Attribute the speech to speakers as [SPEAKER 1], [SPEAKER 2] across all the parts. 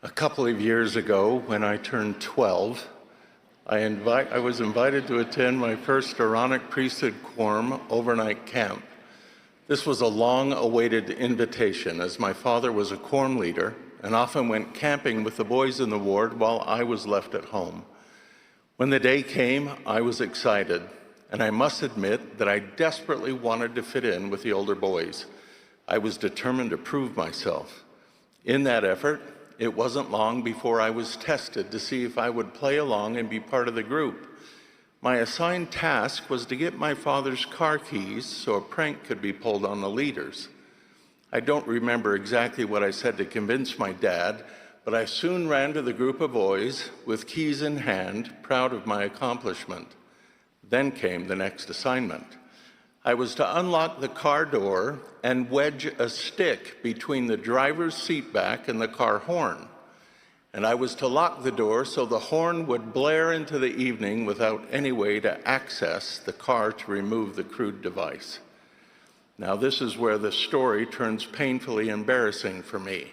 [SPEAKER 1] A couple of years ago, when I turned 12, I was invited to attend my first Aaronic priesthood quorum overnight camp. This was a long-awaited invitation, as my father was a quorum leader and often went camping with the boys in the ward while I was left at home. When the day came, I was excited, and I must admit that I desperately wanted to fit in with the older boys. I was determined to prove myself. In that effort, it wasn't long before I was tested to see if I would play along and be part of the group. My assigned task was to get my father's car keys so a prank could be pulled on the leaders. I don't remember exactly what I said to convince my dad, but I soon ran to the group of boys with keys in hand, proud of my accomplishment. Then came the next assignment. I was to unlock the car door and wedge a stick between the driver's seat back and the car horn. And I was to lock the door so the horn would blare into the evening without any way to access the car to remove the crude device. Now, this is where the story turns painfully embarrassing for me.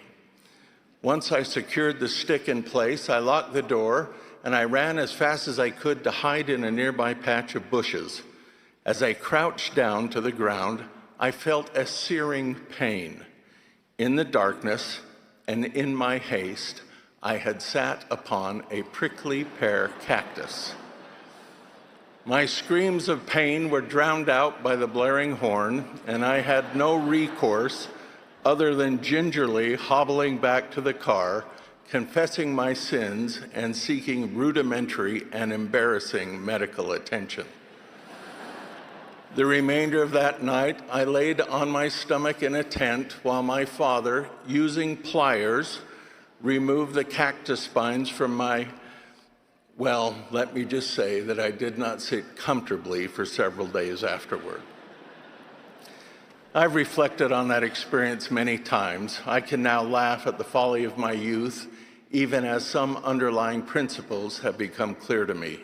[SPEAKER 1] Once I secured the stick in place, I locked the door and I ran as fast as I could to hide in a nearby patch of bushes. As I crouched down to the ground, I felt a searing pain. In the darkness and in my haste, I had sat upon a prickly pear cactus. My screams of pain were drowned out by the blaring horn, and I had no recourse other than gingerly hobbling back to the car, confessing my sins and seeking rudimentary and embarrassing medical attention. The remainder of that night, I laid on my stomach in a tent while my father, using pliers, removed the cactus spines from let me just say that I did not sit comfortably for several days afterward. I've reflected on that experience many times. I can now laugh at the folly of my youth, even as some underlying principles have become clear to me.